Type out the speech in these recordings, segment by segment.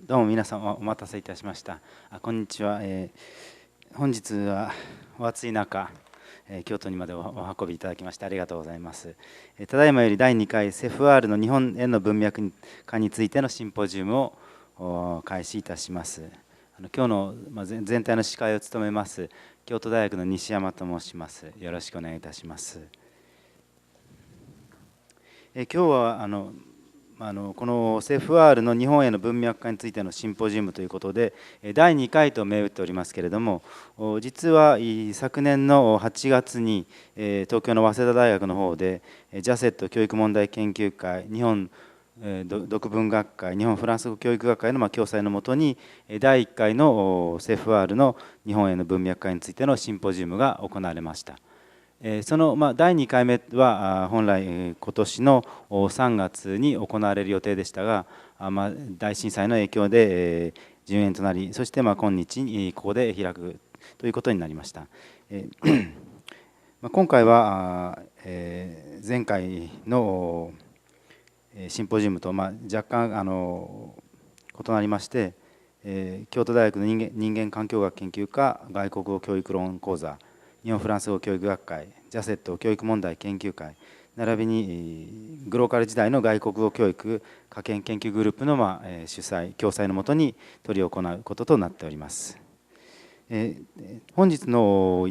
どうも皆さんお待たせいたしました。こんにちは。本日はお暑い中、京都にまでお運びいただきましてありがとうございます。ただいまより第2回セフ R の日本への文脈化についてのシンポジウムを開始いたします。今日の全体の司会を務めます京都大学の西山と申します。よろしくお願いいたします。今日はこのセフ R の日本への文脈化についてのシンポジウムということで第2回と銘打っておりますけれども、実は昨年の8月に東京の早稲田大学の方でジャセット教育問題研究会、日本読文学会、日本フランス語教育学会の共催のもとに第1回のセフ R の日本への文脈化についてのシンポジウムが行われました。その第2回目は本来今年の3月に行われる予定でしたが、大震災の影響で順延となり、そして今日にここで開くということになりました。今回は前回のシンポジウムと若干異なりまして、京都大学の人間環境学研究科外国語教育論講座、日本フランス語教育学会、ジャセット教育問題研究会、並びにグローカル時代の外国語教育科研研究グループの主催共催のもとに執り行うこととなっております。本日の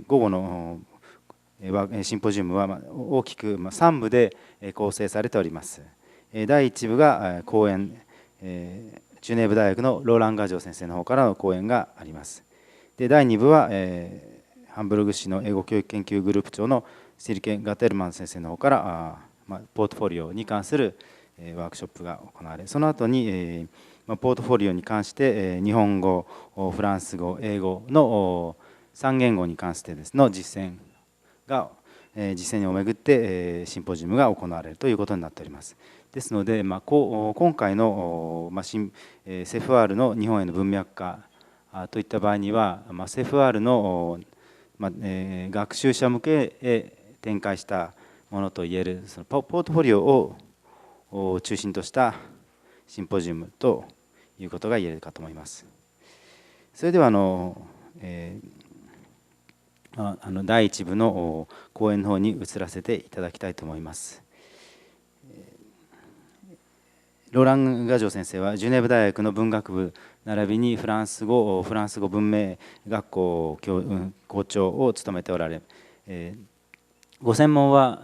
午後のシンポジウムは大きく3部で構成されております。第1部が講演、ジュネーブ大学のローラン・ガジョー先生の方からの講演があります。で第2部はハンブルグ市の英語教育研究グループ長のシルケ・ガテルマン先生の方からポートフォリオに関するワークショップが行われ、その後にポートフォリオに関して日本語、フランス語、英語の3言語に関しての実践をめぐってシンポジウムが行われるということになっております。ですので、今回のセフ R の日本への文脈化といった場合には、セフ R の学習者向けへ展開したものといえるそのポートフォリオを中心としたシンポジウムということが言えるかと思います。それでは第1部の講演の方に移らせていただきたいと思います。ローラン・ガジョー先生はジュネーブ大学の文学部並びにフランス語文明学校校長を務めておられ、ご専門は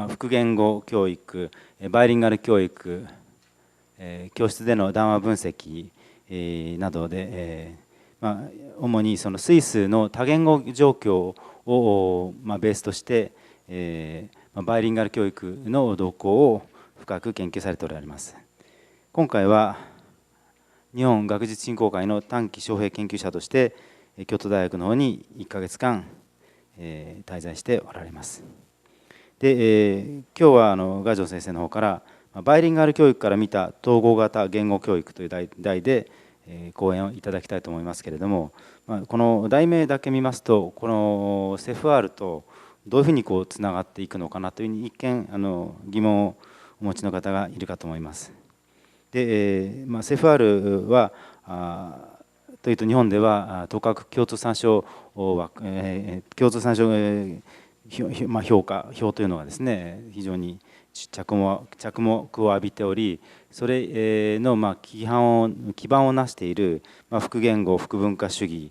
複言語教育、バイリンガル教育、教室での談話分析などで、主にそのスイスの多言語状況をベースとしてバイリンガル教育の動向を深く研究されておられます。今回は日本学術振興会の短期招聘研究者として京都大学の方に1ヶ月間滞在しておられます。で、今日はガジョー先生の方からバイリンガル教育から見た統合型言語教育という題で講演をいただきたいと思いますけれども、この題名だけ見ますとこのセフ R とどういうふうにつながっていくのかなというふうに一見疑問をお持ちの方がいるかと思います。で、セフ R はというと日本では統括共通参照評価表というのがですね非常に着目を浴びており、それの基盤をなしている複言語複文化主義、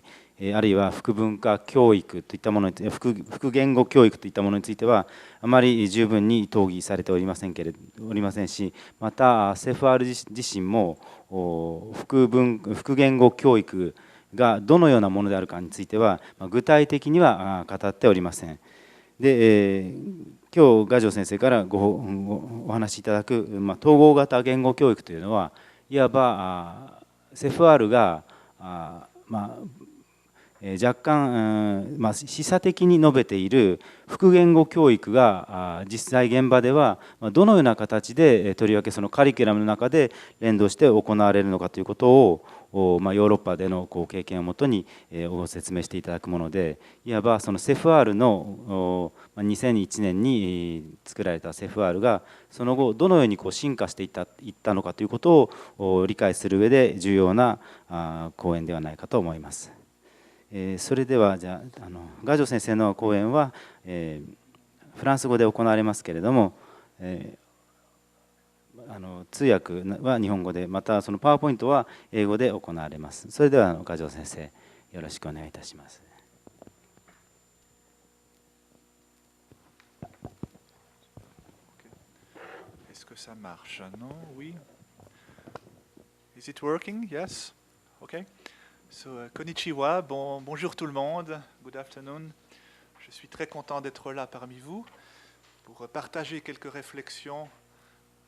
あるいは複文化教育といったものに複言語教育といったものについてはあまり十分に討議されておりませんし、またセフ R 自身も複言語教育がどのようなものであるかについては具体的には語っておりません。で、今日ガジョー先生からお話しいただく統合型言語教育というのはいわばセフ R が若干示唆的に述べている複言語教育が実際現場ではどのような形でとりわけそのカリキュラムの中で連動して行われるのかということヨーロッパでの経験をもとにご説明していただくもので、いわばそのセフ R の2001年に作られたセフ R がその後どのように進化していったのかということを理解する上で重要な講演ではないかと思います。それではじゃあガジョ先生の講演はフランス語で行われますけれども、通訳は日本語で、またそのパワーポイントは英語で行われます。それではガジョ先生、よろしくお願いいたします。Est-ce que ça marche? Non? Oui? Is it working? Yes? Okay. So, konnichiwa, bonjour tout le monde. Good afternoon. Je suis très content d'être là parmi vous pour partager quelques réflexions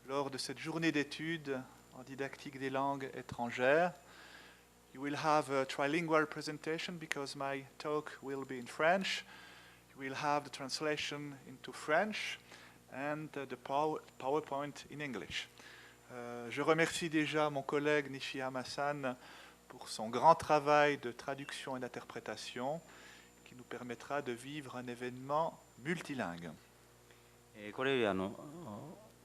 lors de cette journée d'études en didactique des langues étrangères. You will have a trilingual presentation because my talk will be in French. You will have the translation into French and the PowerPoint in English. Je remercie déjà mon collègue Nishiyama-san pour son grand travail de traduction et d'interprétation qui nous permettra de vivre un événement multilingue. これより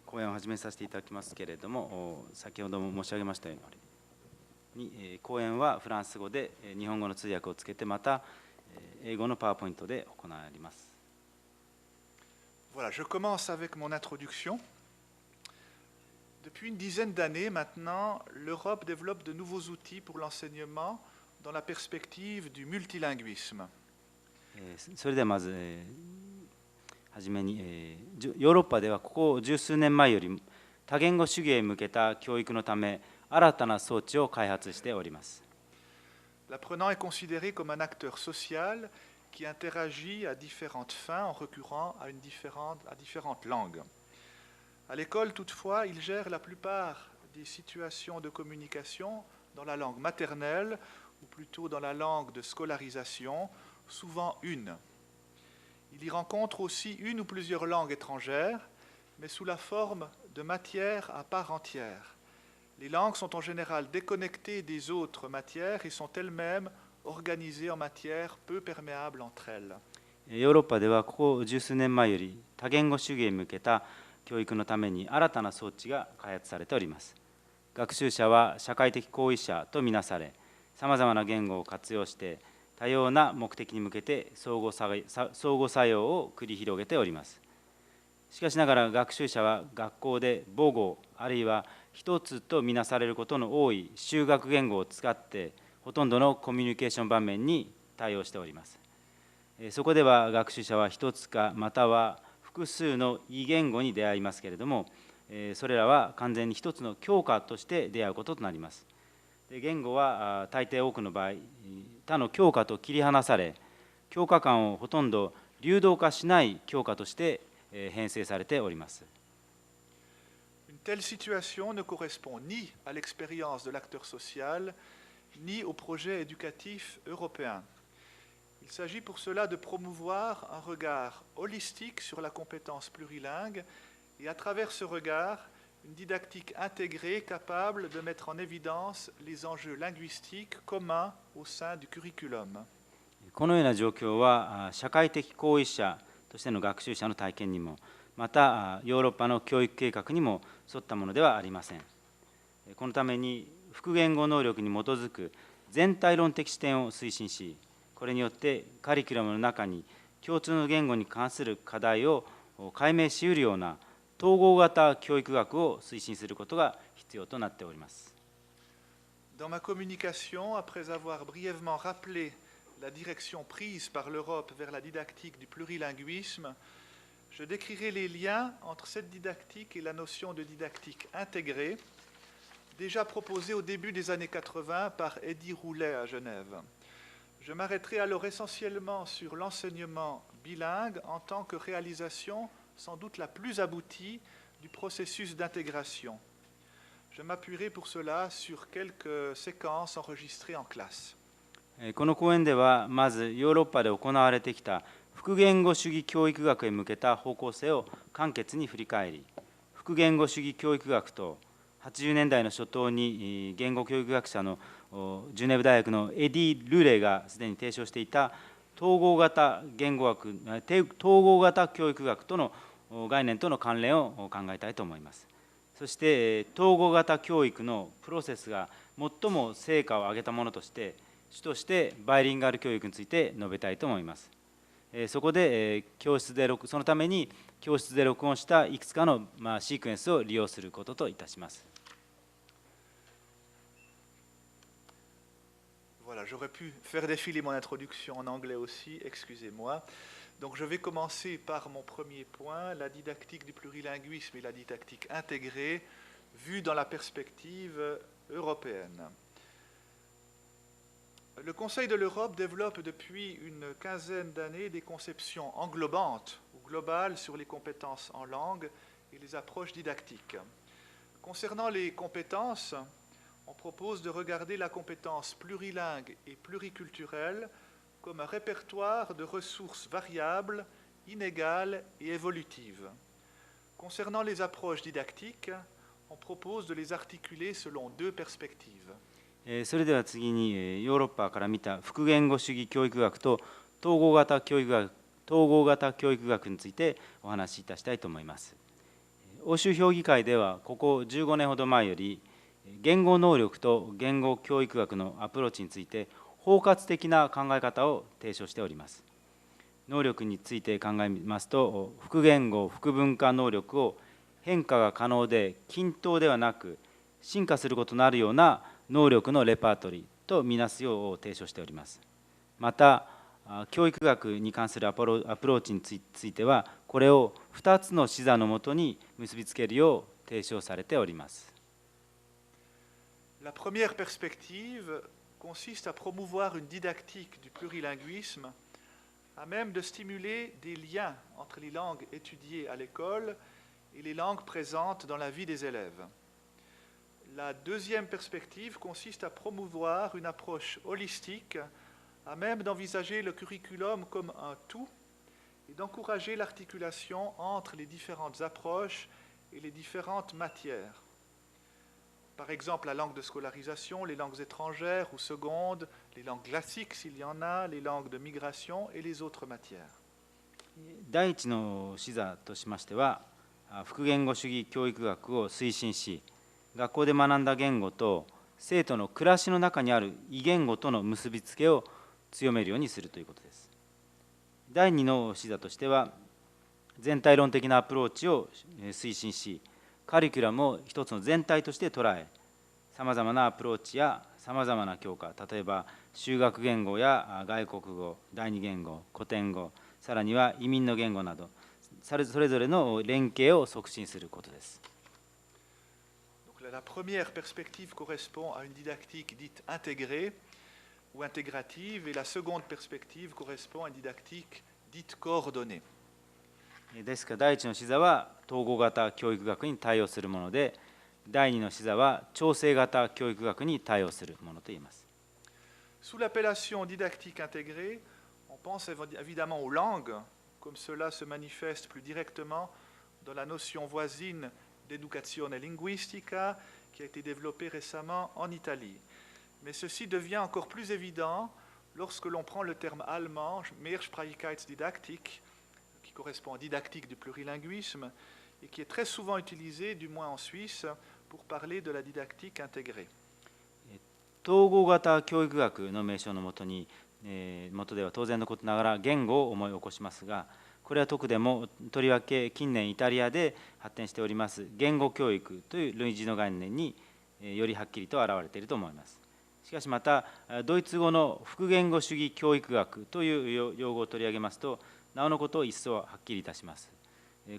講演を始めさせていただきますけれども、先ほども申し上げましたように、講演はフランス語で日本語の通訳をつけて、また英語のパワーポイントで行われます。Voilà, je commence avec mon introduction. Depuis une dizaine d'années maintenant, l'Europe développe de nouveaux outils pour l'enseignement dans la perspective du multilinguisme. それではまず、はじめに、ヨーロッパではここ十数年前より多言語主義へ向けた教育のため新たな装置を開発しております。L'apprenant est considéré comme un acteur social qui interagit à différentes fins en recourant à différentes langues. À l'école, toutefois, il gère la plupart des situations de communication dans la langue maternelle, ou plutôt dans la langue de scolarisation, souvent une. Il y rencontre aussi une ou plusieurs langues étrangères, mais sous la forme de matières à part entière. Les langues sont en général déconnectées des autres matières et sont elles-mêmes organisées en matières peu perméables entre elles. ヨーロッパではここ十数年前より多言語主義へ向けた教育のために新たな装置が開発されております。学習者は社会的行為者とみなされ、さまざまな言語を活用して多様な目的に向けて相互作用を繰り広げております。しかしながら学習者は学校で母語あるいは一つとみなされることの多い修学言語を使ってほとんどのコミュニケーション場面に対応しております。そこでは学習者は一つかまたは複数の異言語に出会いますけれども、それらは完全に一つの教科として出会うこととなります。言語は大抵多くの場合他の教科と切り離され、教科間をほとんど流動化しない教科として編成されております。Une telle situation ne correspond ni à l'expérience de l'acteur social, ni au projet éducatif européen. Il s'agit pour cela de promouvoir un regard holistique sur la compétence plurilingue et à travers ce regard, une didactique intégrée capable de mettre en évidence les enjeux linguistiques communs au sein du curriculum. このような状況は社会的行為者としての学習者の体験にも、またヨーロッパの教育計画にも沿ったものではありません。このために複言語能力に基づく全体論的視点を推進し、これによってカリキュラムの中に共通の言語に関する課題を解明し得るような統合型教育学を推進することが必要となっております。Dans ma communication, après avoir brièvement rappelé la direction prise par l'Europe vers la didactique du plurilinguisme, je décrirai les liens entre cette didactique et la notion de didactique intégrée, déjà proposée au début des années 80 par Eddy Roulet à Genève. Je m'arrêterai alors essentiellement sur l'enseignement bilingue en tant que réalisation sans doute la plus aboutie du processus d'intégration. Je m'appuierai pour cela sur quelques séquences enregistrées en classe. この講演ではまずヨーロッパで行われてきた複言語主義教育学へ向けた方向性を簡潔に振り返り、複言語主義教育学と80年代の初頭に言語教育学者のジュネーブ大学のエディ・ルレがすでに提唱していた統合型言語学、統合型教育学との概念との関連を考えたいと思います。そして統合型教育のプロセスが最も成果を上げたものとして主としてバイリンガル教育について述べたいと思います。そこでそのために教室で録音したいくつかのシークエンスを利用することといたします。Voilà, j'aurais pu faire défiler mon introduction en anglais aussi, excusez-moi. Donc je vais commencer par mon premier point, la didactique du plurilinguisme et la didactique intégrée, vue dans la perspective européenne. Le Conseil de l'Europe développe depuis une quinzaine d'années des conceptions englobantes ou globales sur les compétences en langue et les approches didactiques. Concernant les compétences, on propose de regarder la compétence plurilingue et pluriculturelle comme un répertoire de ressources variables, inégales et évolutives. Concernant les approches didactiques, on propose de les articuler selon deux perspectives. それでは次にヨーロッパから見た複言語主義教育学と統合型教育学についてお話しいたしたいと思います。欧州評議会ではここ15年ほど前より言語能力と言語教育学のアプローチについて包括的な考え方を提唱しております。能力について考えますと、複言語複文化能力を変化が可能で均等ではなく進化することのあるような能力のレパートリーとみなすよう提唱しております。また教育学に関するアプローチについてはこれを2つの視座のもとに結びつけるよう提唱されております。La première perspective consiste à promouvoir une didactique du plurilinguisme à même de stimuler des liens entre les langues étudiées à l'école et les langues présentes dans la vie des élèves. La deuxième perspective consiste à promouvoir une approche holistique à même d'envisager le curriculum comme un tout et d'encourager l'articulation entre les différentes approches et les différentes matières. Par exemple, la langue de scolarisation, les langues étrangères ou secondes, les langues classiques s'il y en a, les langues de migration et les autres matières. 第一の視座としましては、複言語主義教育学を推進し、学校で学んだ言語と生徒の暮らしの中にある異言語との結びつけを強めるようにするということです。第二の視座としては、全体論的なアプローチを推進し、カリキュラムを一つの全体として捉え、さまざまなアプローチやさまざまな教科、例えば修学言語や外国語、第二言語、古典語、さらには移民の言語など、それぞれの連携を促進することです。La première perspective correspond à une didactique dite intégrée ou intégrative, et la seconde perspective correspond à une didactique dite coordonnée. ですから第一の視座は統合型教育学に対応するもので、第二の視座は調整型教育学に対応するものと言います。Sous l'appellation didactique intégrée, on pense évidemment aux langues, comme cela se manifeste plus directement dans la notion voisine d'educazione linguistica qui a été développée récemment en Italie. Mais ceci devient encore plus évident lorsque l'on prend le terme allemand Mehrsprachigkeitsdidaktik, qui correspond à didactique du plurilinguisme et qui est très souvent utilisé, du moins en Suisse, pour parler de la didactique intégrée. 統合型教育学の名称のもとでは当然のことながら言語を思い起こしますが、これは特でもとりわけ近年イタリアで発展しております言語教育という類似の概念によりはっきりと表れていると思います。しかしまたドイツ語の複言語主義教育学という用語を取り上げますと、なおのこと一層はっきりいたします。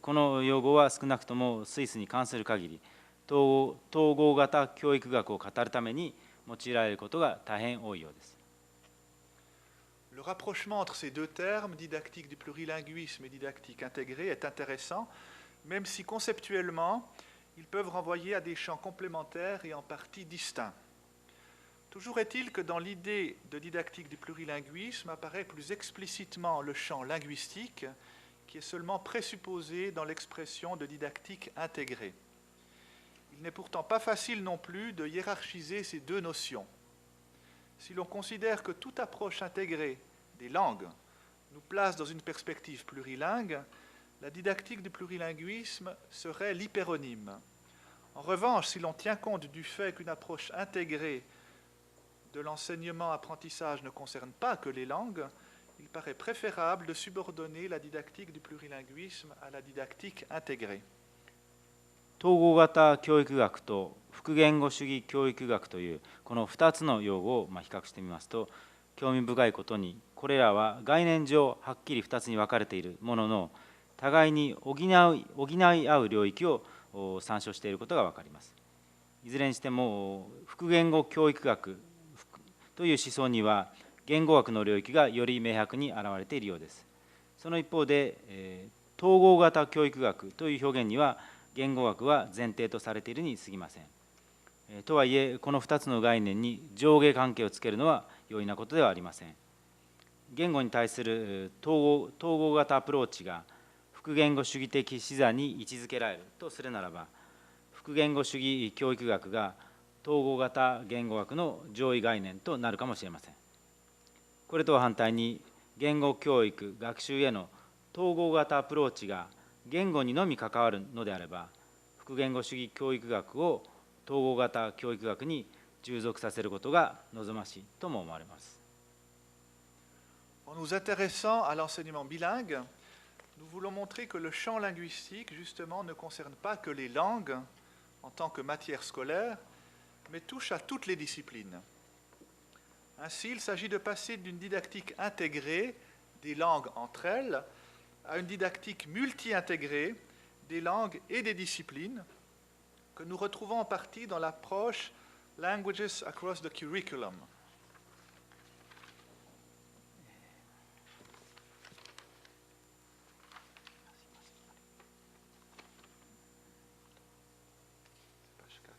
この用語は少なくともスイスに関する限り統合型教育学を語るために用いられることが大変多いようです。Le rapprochement entre ces deux termes, didactique du plurilinguisme et didactique intégrée, est intéressant, même si conceptuellement, ils peuvent renvoyer à des champs complémentaires et en partie distincts. Toujours est-il que dans l'idée de didactique du plurilinguisme apparaît plus explicitement le champ linguistique, qui est seulement présupposé dans l'expression de didactique intégrée. Il n'est pourtant pas facile non plus de hiérarchiser ces deux notions. Si l'on considère que toute approche intégrée des langues nous place dans une perspective plurilingue, la didactique du plurilinguisme serait l'hyperonyme. En revanche, si l'on tient compte du fait qu'une approche intégrée de l'enseignement-apprentissage ne concerne pas que les langues, il paraît préférable de subordonner la didactique du plurilinguisme à la didactique intégrée. 統合型教育学と複言語主義教育学というこの2つの用語を比較してみますと、興味深いことにこれらは概念上はっきり2つに分かれているものの、互いに補い合う領域を参照していることが分かります。いずれにしても複言語教育学という思想には言語学の領域がより明白に現れているようです。その一方で統合型教育学という表現には言語学は前提とされているに過ぎません。とはいえこの2つの概念に上下関係をつけるのは容易なことではありません。言語に対する統合型アプローチが複言語主義的視座に位置づけられるとするならば、複言語主義教育学が統合型言語学の上位概念となるかもしれません。これとは反対に言語教育学習への統合型アプローチが言語にのみ関わるのであれば、複言語主義教育学を統合型教育学に従属させることが望ましいとも思われます。En nous intéressant à l'enseignement bilingue, nous voulons montrer que le champ linguistique, justement, ne concerne pas que les langues en tant que matière scolaire, mais touche à toutes les disciplines. Ainsi, il s'agit de passer d'une didactique intégrée des langues entre elles à une didactique multi-intégrée des langues et des disciplines que nous retrouvons en partie dans l'approche Languages Across the Curriculum. Page 4.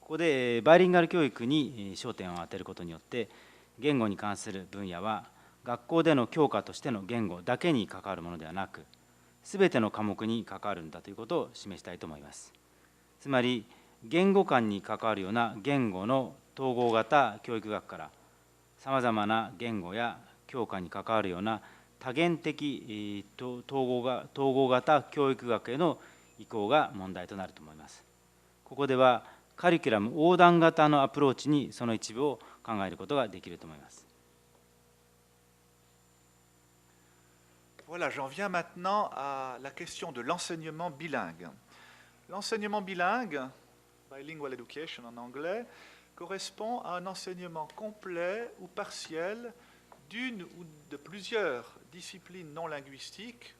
ここでバイリンガル教育に焦点を当てることによって言語に関する分野は学校での教科としての言語だけに関わるものではなく、すべての科目に関わるんだということを示したいと思います。つまり言語間に関わるような言語の統合型教育学からさまざまな言語や教科に関わるような多元的統合型教育学への移行が問題となると思います。ここではカリキュラム横断型のアプローチにその一部を考えることができると思います。Voilà, j'en viens maintenant à la question de l'enseignement bilingue. L'enseignement bilingue, bilingual education en anglais, correspond à un enseignement complet ou partiel d'une ou de plusieurs disciplines non linguistiques,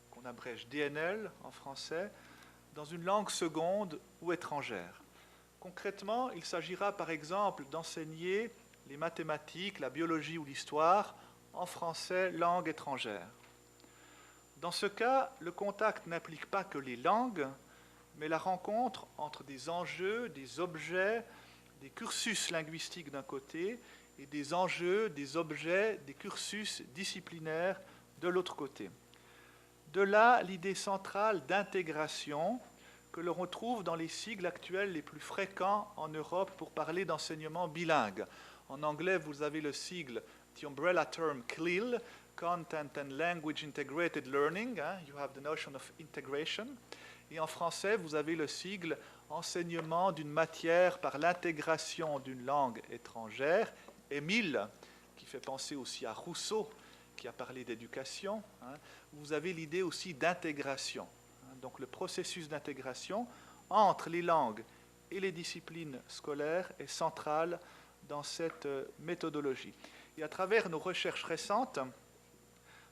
qu'on abrège DNL en français, dans une langue seconde ou étrangère. Concrètement, il s'agira par exemple d'enseigner les mathématiques, la biologie ou l'histoire en français langue étrangère. Dans ce cas, le contact n'implique pas que les langues, mais la rencontre entre des enjeux, des objets, des cursus linguistiques d'un côté et des enjeux, des objets, des cursus disciplinaires de l'autre côté. De là, l'idée centrale d'intégration que l'on retrouve dans les sigles actuels les plus fréquents en Europe pour parler d'enseignement bilingue. En anglais, vous avez le sigle, the umbrella term CLIL, Content and Language Integrated Learning, you have the notion of integration. Et en français, vous avez le sigle enseignement d'une matière par l'intégration d'une langue étrangère, EMIL, qui fait penser aussi à Rousseau, qui a parlé d'éducation. Vous avez l'idée aussi d'intégration. Donc le processus d'intégration entre les langues et les disciplines scolaires est central dans cette méthodologie. Et à travers nos recherches récentes,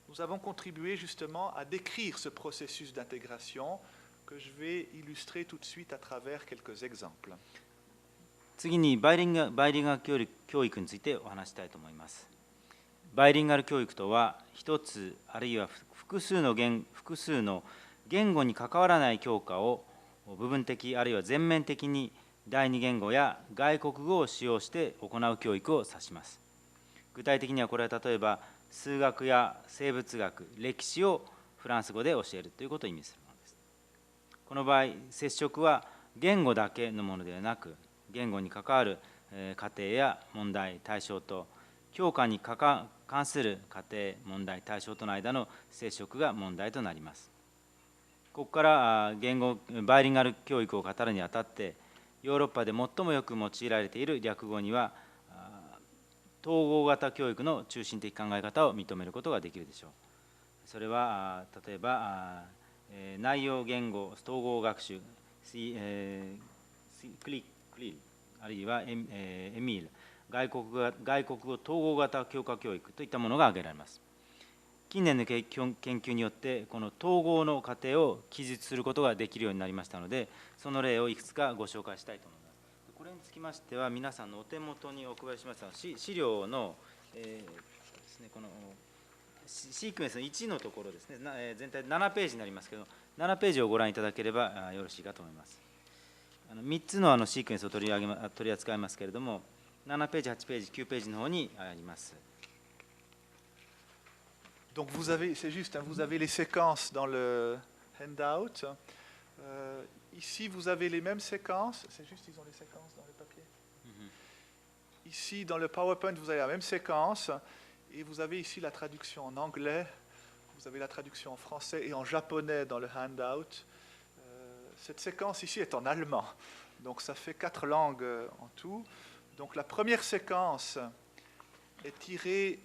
nous avons contribué justement à décrire ce processus d'intégration que je vais illustrer tout de suite à travers quelques exemples. 次にバイリンガル教育についてお話したいと思います。バイリンガル教育とは一つあるいは複数の言語に関わらない教科を部分的あるいは全面的に第二言語や外国語を使用して行う教育を指します。具体的にはこれは例えば数学や生物学、歴史をフランス語で教えるということを意味するものです。この場合、接触は言語だけのものではなく、言語に関わる過程や問題、対象と、教科に関する過程、問題、対象との間の接触が問題となります。ここからバイリンガル教育を語るにあたって、ヨーロッパで最もよく用いられている略語には、統合型教育の中心的考え方を認めることができるでしょう。それは例えば内容言語統合学習、クリルあるいはエミール、外国語統合型教科教育といったものが挙げられます。近年の研究によってこの統合の過程を記述することができるようになりましたので、その例をいくつかご紹介したいと思います。これにつきましては、皆さんのお手元にお配りしました資料の、ですね、このシークエンスの1のところですね、全体で7ページになりますけど、7ページをご覧いただければよろしいかと思います。3つのシークエンスを取り扱いますけれども、7ページ、8ページ、9ページの方にあります。Donc vous avez, c'est juste, hein, vous avez les séquences dans le handout. Ici, vous avez les mêmes séquences. C'est juste, ils ont les séquences dans le papier. Ici, dans le PowerPoint, vous avez la même séquence. Et vous avez ici la traduction en anglais. Vous avez la traduction en français et en japonais dans le handout. Cette séquence ici est en allemand. Donc ça fait 4 langues en tout. Donc la première séquence est tiré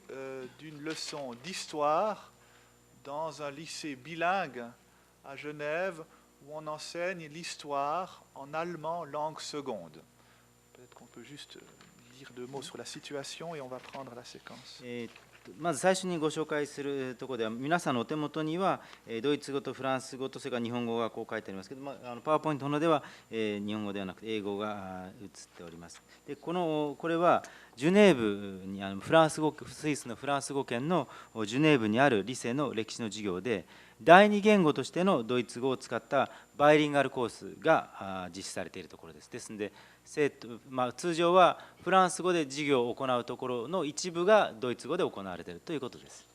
d'une leçon d'histoire dans un lycée bilingue à Genève où on enseigne l'histoire en allemand langue seconde. Peut-être qu'on peut juste dire 2 mots sur la situation et on va prendre la séquence. まず最初にご紹介するところでは、皆さんのお手元にはドイツ語とフランス語とそれから日本語がこう書いてありますけど、パワーポイントのでは日本語ではなくて英語が映っております。でこれはジュネーブにスイスのフランス語圏のジュネーブにあるリセの歴史の授業で、第二言語としてのドイツ語を使ったバイリンガルコースが実施されているところです。ですので通常はフランス語で授業を行うところの一部がドイツ語で行われているということです。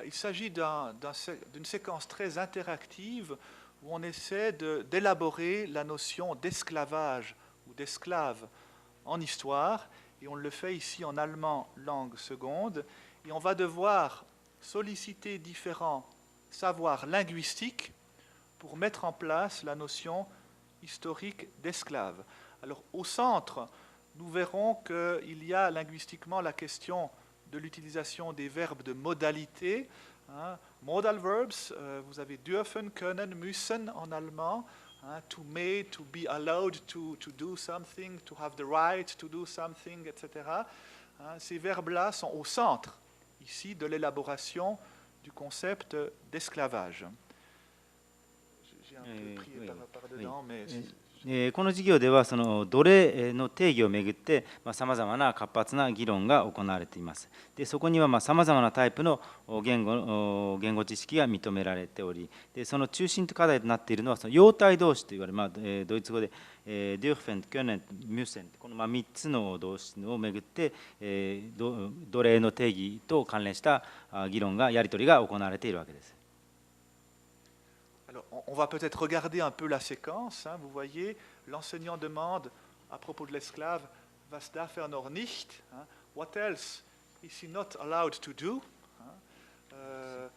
Il s'agit d'une séquence très interactive où on essaie d'élaborer la notion d'esclavage ou d'esclave en histoire, et on le fait ici en allemand langue seconde, et on va devoir solliciter différents savoirs linguistiques pour mettre en place la notion historique d'esclave. Alors au centre, nous verrons qu'il y a linguistiquement la question de l'utilisation des verbes de modalité. Hein. Modal verbs, vous avez dürfen, können, müssen en allemand. Hein, to may, to be allowed to do something, to have the right to do something, etc. Hein, ces verbes-là sont au centre, ici, de l'élaboration du concept d'esclavage. J'ai un peu pris par dedans, mais... この授業ではその奴隷の定義をめぐってさまざまな活発な議論が行われています。でそこにはさまざまなタイプの言語知識が認められており、でその中心課題となっているのはその様態動詞といわれる、ドイツ語でデューフェン、キョネン、ミュセン、この3つの動詞をめぐって奴隷の定義と関連した議論がやり取りが行われているわけです。Alors, on va peut-être regarder un peu la séquence. Hein. Vous voyez, l'enseignant demande à propos de l'esclave, was darf noch nicht? Hein. What else is he not allowed to do? Hein.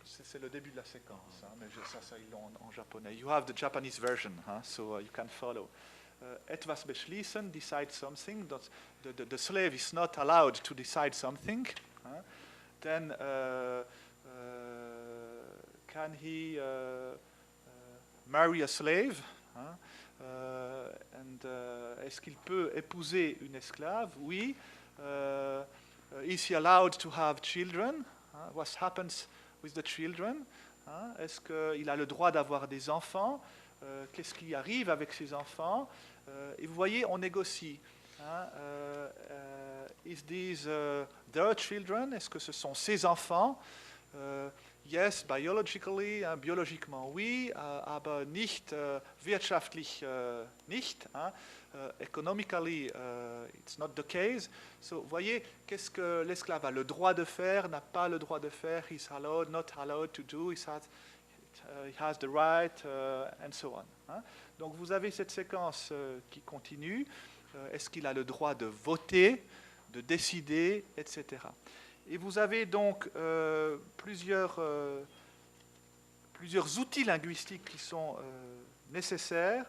C'est le début de la séquence, hein, mais ça ils l'ont en japonais. You have the Japanese version, hein, so you can follow. Etwas beschließen, decide something. The slave is not allowed to decide something. Hein. Then can he marry a slave? Hein? Est-ce qu'il peut épouser une esclave? Oui. Is he allowed to have children? Hein? What happens with the children? Hein? Est-ce qu'il a le droit d'avoir des enfants? Qu'est-ce qui arrive avec ses enfants? Et vous voyez, on négocie. Hein? Is these their children? Est-ce que ce sont ses enfants? yes, biologically, biologiquement oui, aber nicht wirtschaftlich nicht. Economically, it's not the case. So, vous voyez, qu'est-ce que l'esclave a le droit de faire, n'a pas le droit de faire, he's allowed, not allowed to do, he has the right, and so on. Donc vous avez cette séquence qui continue. Est-ce qu'il a le droit de voter, de décider, etc. Et vous avez donc plusieurs outils linguistiques qui sont nécessaires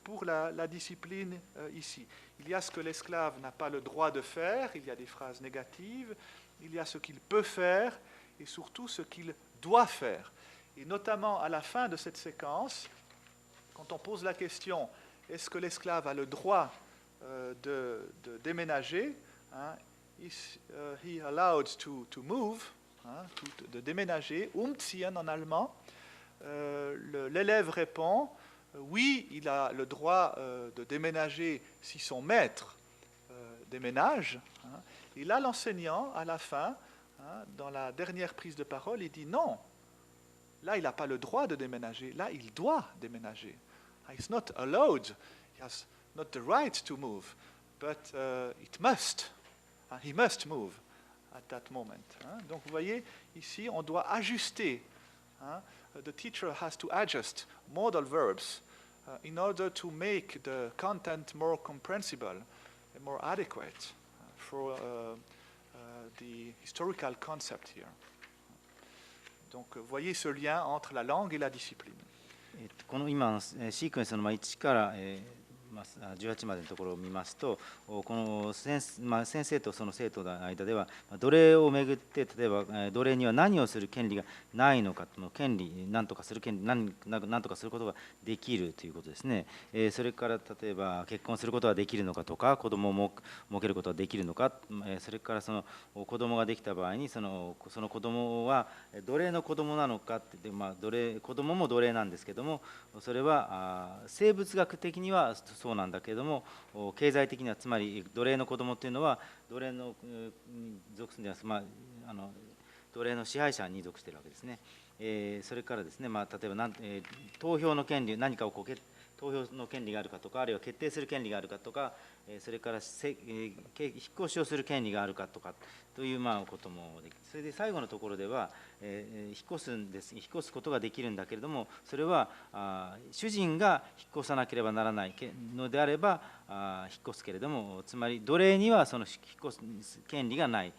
pour la discipline ici. Il y a ce que l'esclave n'a pas le droit de faire, il y a des phrases négatives, il y a ce qu'il peut faire et surtout ce qu'il doit faire. Et notamment à la fin de cette séquence, quand on pose la question « Est-ce que l'esclave a le droit de déménager ?» Is he allowed to move, de déménager, umziehen en allemand. L'élève répond oui, il a le droit de déménager si son maître déménage. Et là, l'enseignant, à la fin, dans la dernière prise de parole, il dit non. Là, il n'a pas le droit de déménager. Là, il doit déménager. He's not allowed. He has not the right to move, but it must. He must move at that moment. Donc, vous voyez, ici, on doit ajuster. The teacher has to adjust modal verbs in order to make the content more comprehensible and more adequate for the historical concept here. Donc, vous voyez ce lien entre la langue et la discipline. この今のシークエンスの1から18までのところを見ますと、この先生とその生徒の間では奴隷をめぐって、例えば奴隷には何をする権利がないのか、権利何とかする権利何とかすることができるということですね。それから例えば結婚することができるのかとか、子供を設けることができるのか、それからその子供ができた場合にその子供は奴隷の子供なのかって、子供も奴隷なんですけども、それは生物学的にはそうなんだけれども、経済的にはつまり奴隷の子供というのは奴隷の属するんじゃないですか、奴隷の支配者に属しているわけですね。それからですね、例えば投票の権利、何かを投票の権利があるかとか、あるいは決定する権利があるかとか、それから引っ越しをする権利があるかとかということもできる。それで最後のところでは、引っ越すことができるんだけれども、それは主人が引っ越さなければならないのであれば引っ越すけれども、つまり奴隷にはその引っ越す権利がない。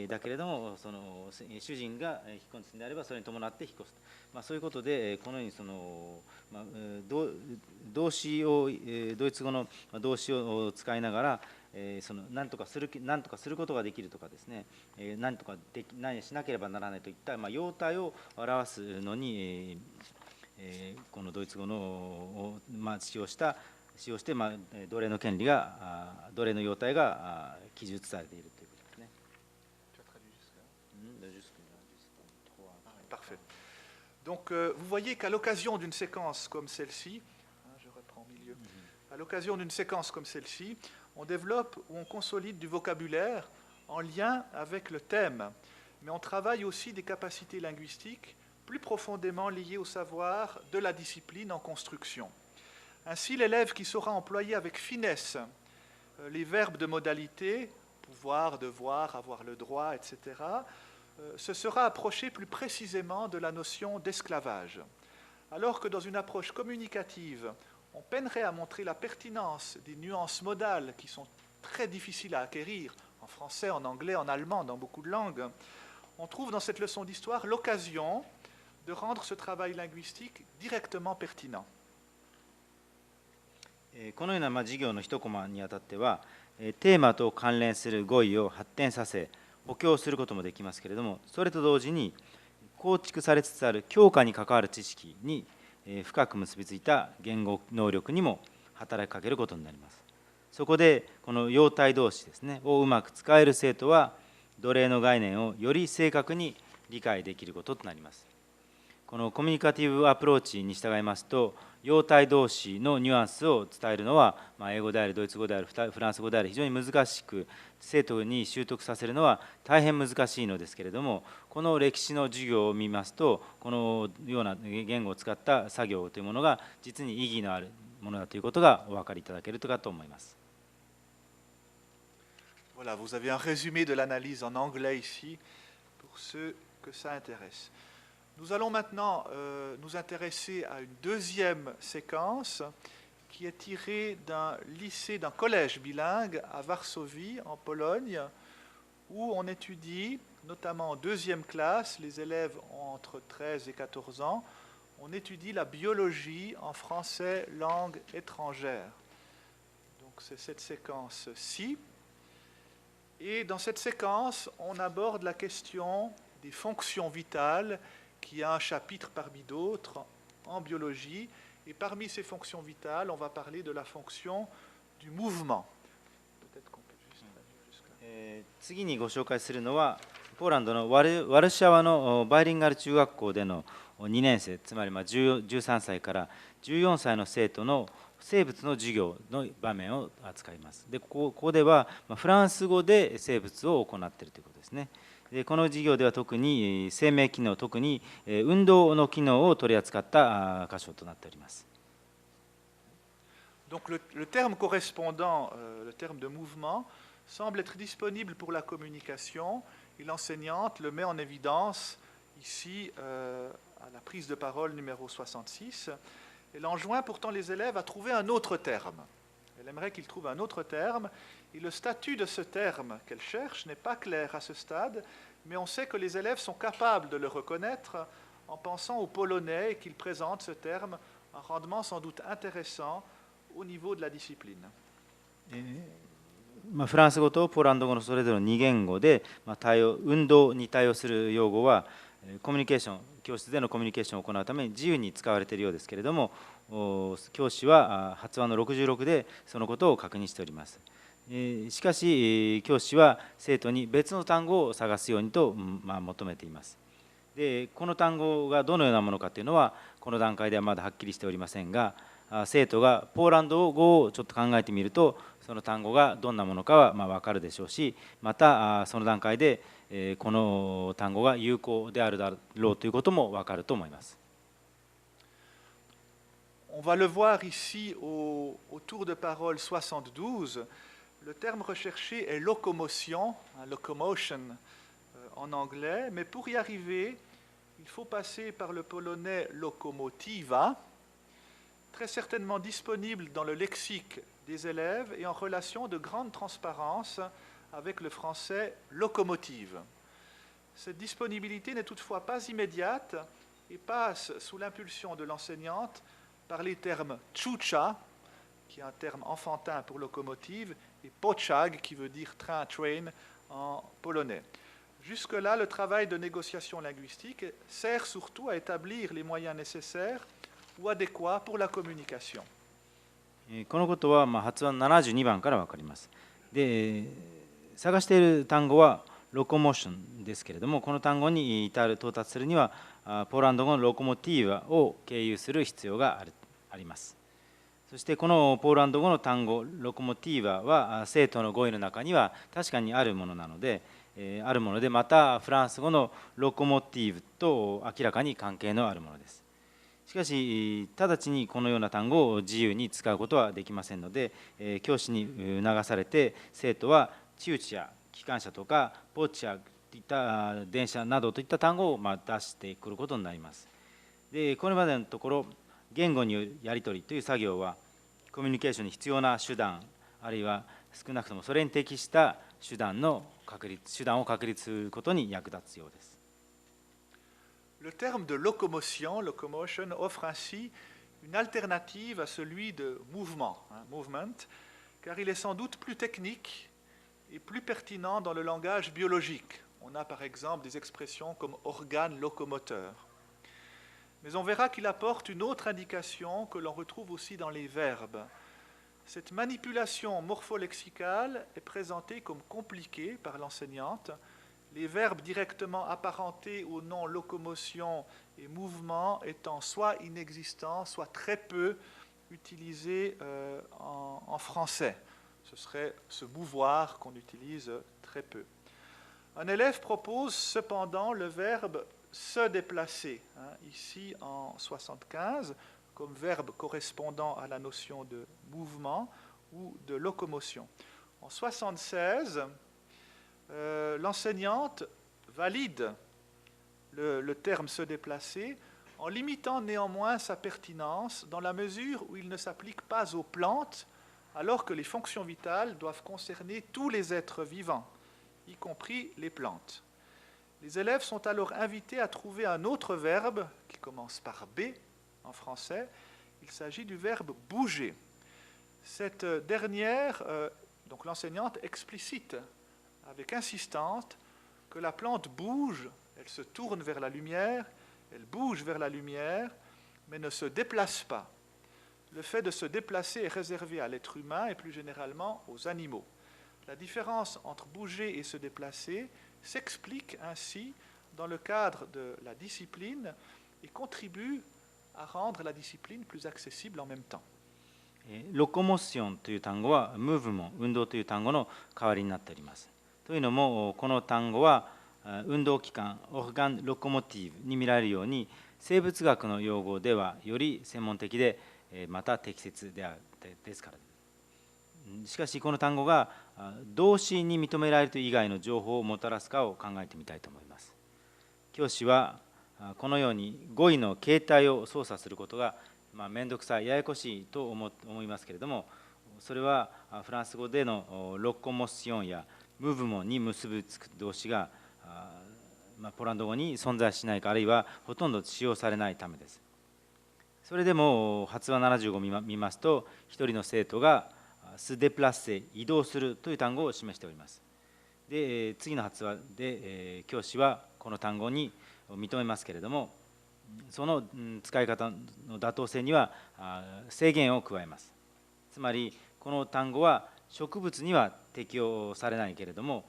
だけれども、その主人が引っ越すのであればそれに伴って引っ越す。そういうことで、このようにその、動詞を、ドイツ語の動詞を使いながら、その何とかすることができるとかですね、何しなければならないといった、様態を表すのに、このドイツ語の使用して、奴隷の権利が、奴隷の様態が記述されているということですね。Parfait. Donc, vous voyez qu'à l'occasion d'une séquence comme celle-ci, je reprends au milieu, à l'occasion d'une séquence comme celle-ci, on développe ou on consolide du vocabulaire en lien avec le thème, mais on travaille aussi des capacités linguistiques plus profondément liées au savoir de la discipline en construction. Ainsi, l'élève qui saura employer avec finesse les verbes de modalité, pouvoir, devoir, avoir le droit, etc., se sera approché plus précisément de la notion d'esclavage. Alors que dans une approche communicative, on peinerait à montrer la pertinence des nuances modales qui sont très difficiles à acquérir en français, en anglais, en allemand, dans beaucoup de langues, on trouve dans cette leçon d'histoire l'occasion de rendre ce travail linguistique directement pertinent. このような授業の一コマにあたっては、テーマと関連する語彙を発展させ、補強することもできますけれども、それと同時に構築されつつある教科に関わる知識に深く結びついた言語能力にも働きかけることになります。そこでこの様態動詞ですねをうまく使える生徒は奴隷の概念をより正確に理解できることとなります。このコミュニカティブアプローチに従いますと、用体動詞のニュアンスを伝えるのは、英語でありドイツ語であるフランス語であり非常に難しく、生徒に習得させるのは大変難しいのですけれども、この歴史の授業を見ますと、このような言語を使った作業というものが実に意義のあるものだということがお分かりいただけるかと思います。Voilà, vous avez un résumé de l'analyse en anglais ici, pour ceux que ça intéresse. Nous allons maintenant nous intéresser à une deuxième séquence qui est tirée d'un lycée, d'un collège bilingue à Varsovie, en Pologne, où on étudie, notamment en deuxième classe, les élèves ont entre 13 et 14 ans, on étudie la biologie en français langue étrangère. Donc c'est cette séquence-ci. Et dans cette séquence, on aborde la question des fonctions vitales, qui a un chapitre parmi d'autres en biologie. Et parmi ces fonctions vitales, on va parler de la fonction du mouvement. Peut-être qu'on peut juste aller jusqu'à... 次にご紹介するのは、ポーランドのワルシャワのバイリンガル中学校での2年生、つまり13歳から14歳の生徒の生物の授業の場面を扱います。で、ここではフランス語で生物を行っているということですね。で、この授業では特に生命機能、特に運動の機能を取り扱った箇所となっております。Donc le terme correspondant, le terme de mouvement, semble être disponible pour la communication et l'enseignante le met en évidence ici à la prise de parole numéro 66. Elle enjoint pourtant les élèves à trouver un autre terme. Elle aimerait qu'ils trouvent un autre terme, et le statut de ce terme qu'elle cherche n'est pas clair à ce stade, mais on sait que les élèves sont capables de le reconnaître en pensant au polonais et qu'ils présentent ce terme un rendement sans doute intéressant au niveau de la discipline. フランス語とポーランド語のそれぞれの2言語で、運動に対応する用語はコミュニケーション、教室でのコミュニケーションを行うために自由に使われているようですけれども、教師は発話の66でそのことを確認しております。しかし教師は生徒に別の単語を探すようにと求めています。で、この単語がどのようなものかというのはこの段階ではまだはっきりしておりませんが、生徒がポーランド語をちょっと考えてみると、その単語がどんなものかは分かるでしょうし、またその段階でこの単語が有効であるだろうということも分かると思います。On va le voir ici au tour de parole 72. Le terme recherché est locomotion, locomotion en anglais, mais pour y arriver, il faut passer par le polonais lokomotiva, très certainement disponible dans le lexique des élèves et en relation de grande transparence avec le français locomotive. Cette disponibilité n'est toutefois pas immédiate et passe sous l'impulsion de l'enseignante par les termes tchoucha, qui est un terme enfantin pour locomotive, et pociąg, qui veut dire train, train en polonais. Jusque-là, le travail de négociation linguistique sert surtout à établir les moyens nécessaires ou adéquats pour la communication. このことは発音72番から分かります。で、探している単語はロコモーションですけれども、この単語に到達するにはポーランド語のロコモティーバを経由する必要があります。そしてこのポーランド語の単語ロコモティーバは生徒の語彙の中には確かにあるものなので、またフランス語のロコモティーブと明らかに関係のあるものです。しかし直ちにこのような単語を自由に使うことはできませんので、教師に促されて生徒はチューチや機関車とかポーチャといった電車などといった単語を出してくることになります。で、これまでのところ言語によるやり取りという作業はコミュニケーションに必要な手段、あるいは少なくともそれに適した手段を確立することに役立つようです。Le terme de locomotion offre ainsi une alternative à celui de mouvement, movement, car il est sans doute plus technique et plus pertinent dans le langage biologique. On a par exemple des expressions comme organe locomoteur. Mais on verra qu'il apporte une autre indication que l'on retrouve aussi dans les verbes. Cette manipulation morpholexicale est présentée comme compliquée par l'enseignante. les verbes directement apparentés au nom locomotion et mouvement étant soit inexistants, soit très peu utilisés en français. Ce serait se mouvoir qu'on utilise très peu. Un élève propose cependant le verbe se déplacer, ici en 75, comme verbe correspondant à la notion de mouvement ou de locomotion. En 76, l'enseignante valide le terme se déplacer en limitant néanmoins sa pertinence dans la mesure où il ne s'applique pas aux plantes alors que les fonctions vitales doivent concerner tous les êtres vivants, y compris les plantes. Les élèves sont alors invités à trouver un autre verbe qui commence par B en français. Il s'agit du verbe bouger. Cette dernière, donc l'enseignante, explicite avec insistance que la plante bouge, elle se tourne vers la lumière, elle bouge vers la lumière, mais ne se déplace pas. Le fait de se déplacer est réservé à l'être humain et plus généralement aux animaux. La différence entre bouger et se déplacer s'explique ainsi dans le cadre de la discipline et contribue à rendre la discipline plus accessible en même temps. ロコモーションという単語はムーブも運動という単語の代わりになっております。というのもこの単語は運動器官オーガンロコモティブに見られるように生物学の用語ではより専門的でまた適切ですから。しかしこの単語が動詞に認められるという以外の情報をもたらすかを考えてみたいと思います。教師はこのように語彙の形態を操作することが面倒くさいややこしいと思いますけれども、それはフランス語でのロコモッションやムーブモンに結びつく動詞がポランド語に存在しないか、あるいはほとんど使用されないためです。それでも発話75を見ますと、一人の生徒がスデプラッセ移動するという単語を示しております。で次の発話で教師はこの単語に認めますけれども、その使い方の妥当性には制限を加えます。つまりこの単語は植物には適用されないけれども、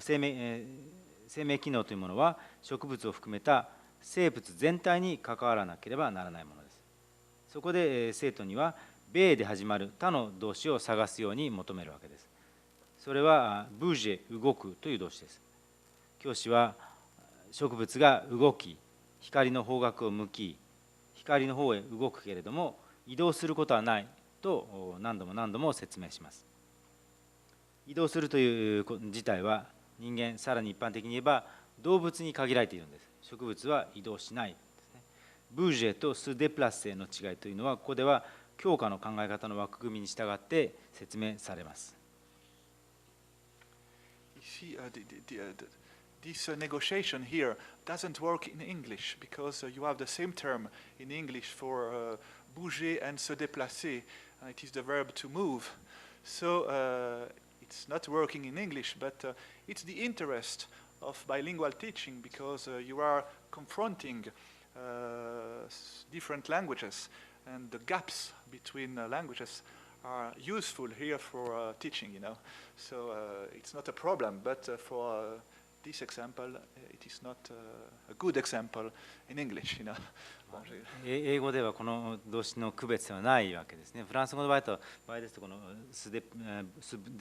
生命機能というものは植物を含めた生物全体に関わらなければならないものです。そこで生徒には米で始まる他の動詞を探すように求めるわけです。それはブージェ、動くという動詞です。教師は植物が動き、光の方角を向き、光の方へ動くけれども移動することはないと何度も説明します。移動するという自体は人間、さらに一般的に言えば動物に限られているんです。植物は移動しないですね。ブージェとスデプラッセの違いというのはここでは教科の考え方の枠組みに従って説明されます。Ici, this negotiation here doesn't work in English because you have the same term in English for bouger and se déplacer. It is the verb to move. So it's not working in English, but it's the interest of bilingual teaching because you are confronting different languages, and the gaps between languages are useful here for teaching, you know. So it's not a problem, but for this example, it is not a good example in English, you know. 英語ではこの動詞の区別はないわけですね。フランス語の場合ですとこのスデ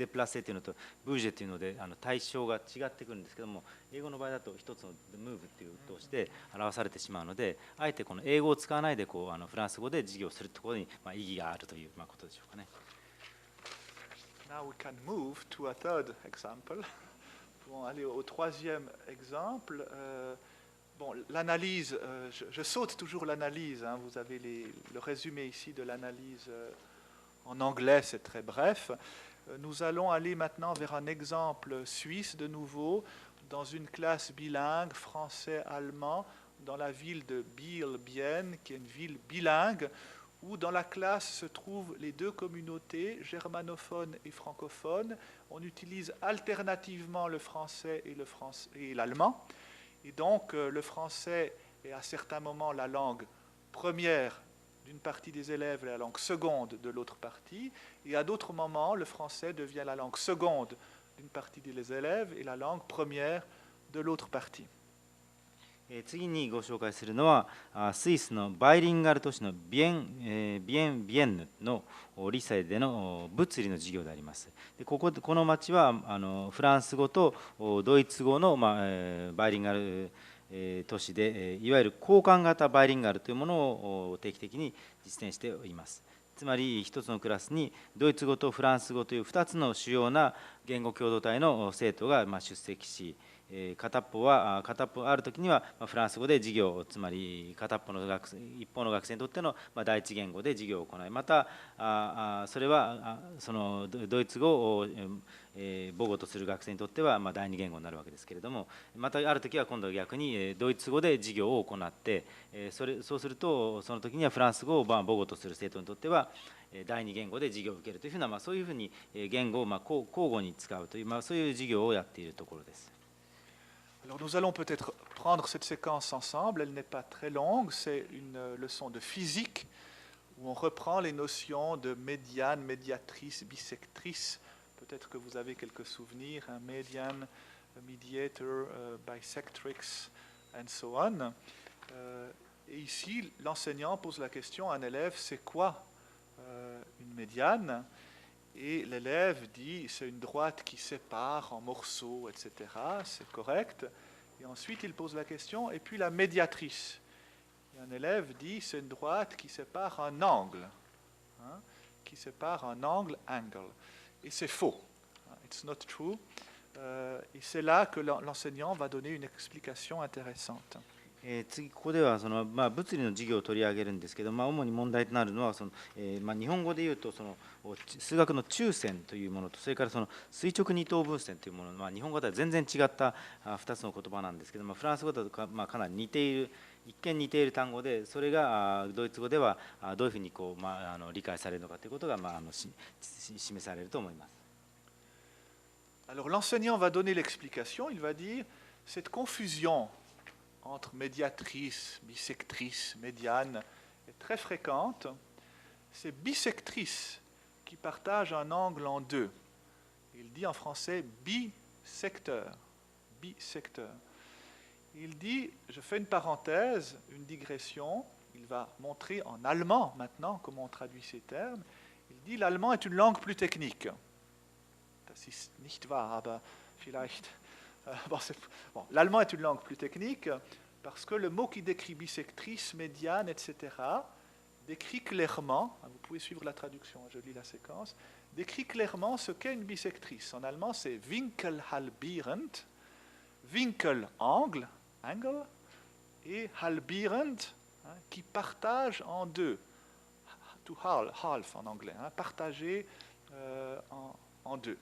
プラセというのとブージェというので対象が違ってくるんですけども、英語の場合だと一つのムーブという動詞で表されてしまうので、あえてこの英語を使わないでフランス語で授業するところに意義があるということでしょうかね。Now we can move to a third example. Pour aller au troisième exemple. Bon, l'analyse, je saute toujours l'analyse. Vous avez le résumé ici de l'analyse en anglais, c'est très bref. Nous allons aller maintenant vers un exemple suisse de nouveau, dans une classe bilingue, français-allemand, dans la ville de Biel-Bienne, qui est une ville bilingue, où dans la classe se trouvent les deux communautés, germanophones et francophones. On utilise alternativement le français et l'allemand. Et donc, le français est à certains moments la langue première d'une partie des élèves et la langue seconde de l'autre partie. Et à d'autres moments, le français devient la langue seconde d'une partie des élèves et la langue première de l'autre partie. 次にご紹介するのはスイスのバイリンガル都市のビエンヌのリサイでの物理の授業であります。でこの町はフランス語とドイツ語の、バイリンガル都市でいわゆる交換型バイリンガルというものを定期的に実践しています。つまり一つのクラスにドイツ語とフランス語という2つの主要な言語共同体の生徒が出席し、片っぽある時にはフランス語で授業、つまり一方の学生にとっての第一言語で授業を行い、またそれはそのドイツ語を母語とする学生にとっては第二言語になるわけですけれども、またある時は今度は逆にドイツ語で授業を行って、そうするとその時にはフランス語を母語とする生徒にとっては第二言語で授業を受けるというふうな、そういうふうに言語を交互に使うという、そういう授業をやっているところです。Alors nous allons peut-être prendre cette séquence ensemble, elle n'est pas très longue, c'est une leçon de physique où on reprend les notions de médiane, médiatrice, bisectrice. Peut-être que vous avez quelques souvenirs, un médiane, mediator, bisectrix, and so on. Et ici, l'enseignant pose la question à un élève, c'est quoi une médiane? Et l'élève dit, c'est une droite qui sépare en morceaux, etc. C'est correct. Et ensuite, il pose la question, et puis la médiatrice. Et un élève dit, c'est une droite qui sépare un angle. Qui sépare un angle, angle. Et c'est faux. It's not true. Et c'est là que l'enseignant va donner une explication intéressante. 次ここでは物理の授業を取り上げるんですけど、主に問題となるのは日本語でいうと数学の中線というものと、それから垂直二等分線というもの、日本語では全然違った2つの言葉なんですけど、フランス語だとかなり似ている、一見似ている単語で、それがドイツ語ではどういうふうに理解されるのかということが示されると思います。Alors l'enseignant va donner l'explication, il va dire cette confusion entre médiatrice, bisectrice, médiane est très fréquente. C'est bisectrice qui partage un angle en deux. Il dit en français bisecteur. Bisecteur. Il dit, je fais une parenthèse, une digression, il va montrer en allemand maintenant comment on traduit ces termes. Il dit l'allemand est une langue plus technique. Das ist nicht wahr, aber vielleicht... l'allemand est une langue plus technique parce que le mot qui décrit bisectrice, médiane, etc., décrit clairement, vous pouvez suivre la traduction, je lis la séquence, décrit clairement ce qu'est une bisectrice. En allemand, c'est winkelhalbierend, winkel, angle, angle, et halbierend, qui partage en deux, to half en anglais, partager en deux.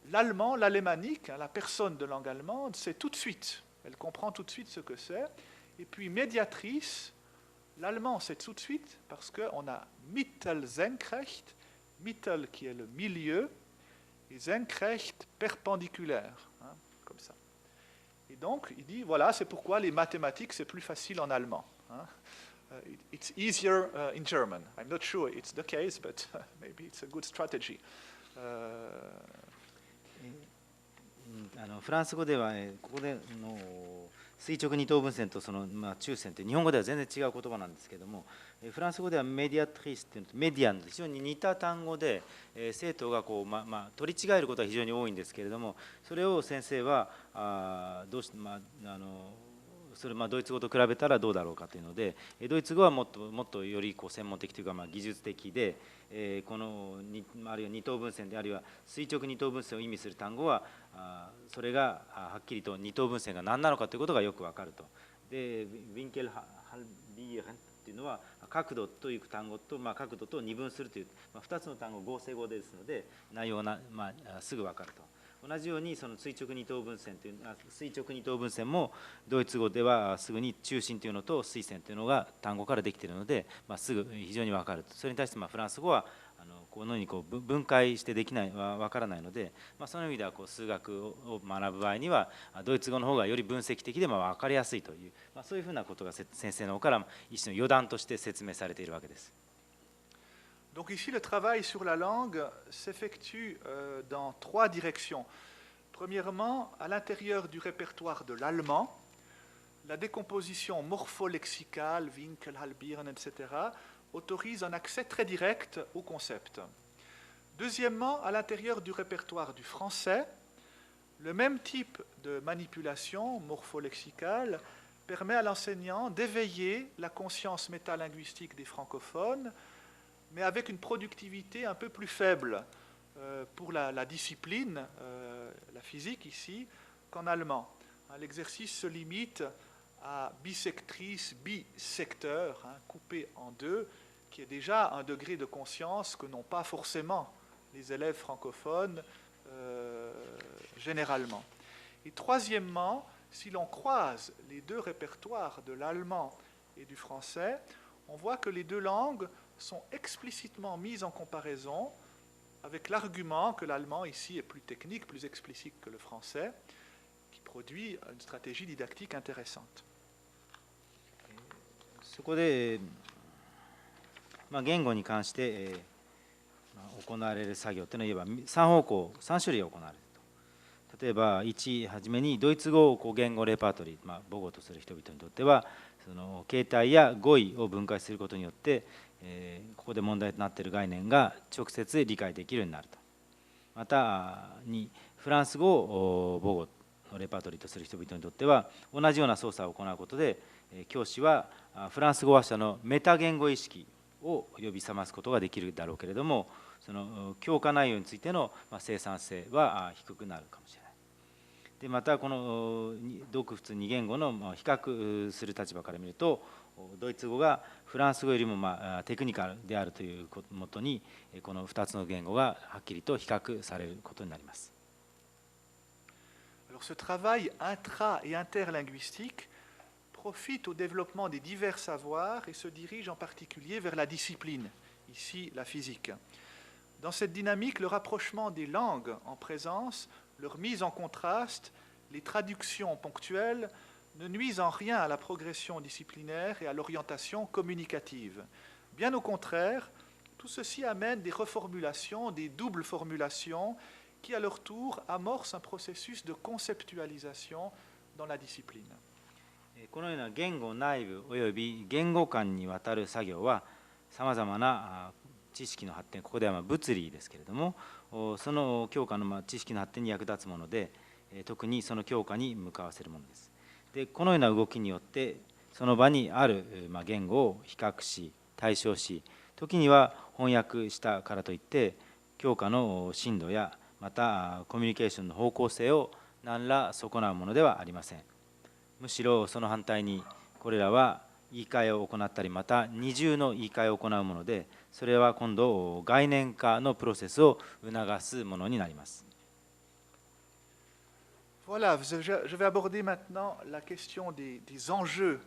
L'allemand, l'alémanique, la personne de langue allemande, c'est tout de suite, elle comprend tout de suite ce que c'est. Et puis médiatrice, l'allemand c'est tout de suite parce qu'on a Mittelsenkrecht, Mittel qui est le milieu, et Senkrecht perpendiculaire, comme ça. Et donc il dit, voilà, c'est pourquoi les mathématiques c'est plus facile en allemand. It's easier in German. I'm not sure it's the case, but maybe it's a good strategy. フランス語ではここでの垂直二等分線と中線という日本語では全然違う言葉なんですけども、フランス語ではメディアトリスというのとメディアンと非常に似た単語で、生徒が取り違えることは非常に多いんですけれども、それを先生はどうしてそれドイツ語と比べたらどうだろうかというので、ドイツ語はもっとより専門的というか技術的で、このあるいは二等分線であるいは垂直二等分線を意味する単語はそれがはっきりと二等分線が何なのかということがよくわかると。でウィンケルハルビーレンというのは角度という単語と、角度と二分するという、2つの単語合成語ですので内容がすぐわかると。同じようにその垂直二等分線という垂直二等分線もドイツ語ではすぐに中心というのと垂線というのが単語からできているので、すぐ非常に分かると。それに対してフランス語はこのように分解してできない分からないので、その意味では数学を学ぶ場合にはドイツ語の方がより分析的で分かりやすいという、そういうふうなことが先生の方から一種の余談として説明されているわけです。Donc ici, le travail sur la langue s'effectue dans trois directions. Premièrement, à l'intérieur du répertoire de l'allemand, la décomposition morpholexicale, Winkel, Halbieren, etc., autorise un accès très direct au concept. Deuxièmement, à l'intérieur du répertoire du français, le même type de manipulation morpholexicale permet à l'enseignant d'éveiller la conscience métalinguistique des francophones, mais avec une productivité un peu plus faible pour la discipline, la physique ici, qu'en allemand. L'exercice se limite à bisectrice, bisecteur, coupé en deux, qui est déjà un degré de conscience que n'ont pas forcément les élèves francophones généralement. Et troisièmement, si l'on croise les deux répertoires de l'allemand et du français, on voit que les deux langues sont explicitement mises en comparaison avec l'argument que l'allemand ici est plus technique, plus explicite que le français, qui produit une stratégie didactique intéressante. そこで、言語に関して、行われる作業というのは言えば3方向3種類行われると。例えば1はじめにドイツ語を言語レパートリー、母語とする人々にとってはその形態や語彙を分解することによって、ここで問題となっている概念が直接理解できるようになると。また2、フランス語を母語のレパートリーとする人々にとっては同じような操作を行うことで、教師はフランス語話者のメタ言語意識を呼び覚ますことができるだろうけれども、その教科内容についての生産性は低くなるかもしれない。でまたこの独仏二言語の比較する立場から見ると、ドイツ語がフランス語よりもテクニカルであるということもとに、この2つの言語がはっきりと比較されることになります。Alors, ce travail intra- et interlinguistique profite au développement des divers savoirs et se dirige en particulier vers la discipline, ici la physique. Dans cette dynamique, le rapprochement des langues en présence, leur mise en contraste, les traductions ponctuelles ne nuisent en rien à la progression disciplinaire et à l'orientation communicative. Bien au contraire, tout ceci amène des reformulations, des doubles formulations qui à leur tour amorcent un processus de conceptualisation dans la discipline. このような言語内部および言語間にわたる作業はさまざまな知識の発展、ここでは物理ですけれども、その教科の知識の発展に役立つもので、特にその教科に向かわせるものです。でこのような動きによってその場にある言語を比較し対照し、時には翻訳したからといって教科の深度やまたコミュニケーションの方向性を何ら損なうものではありません。むしろその反対にこれらは言い換えを行ったりまた二重の言い換えを行うもので、それは今度概念化のプロセスを促すものになります。Voilà, je vais aborder maintenant la question des enjeux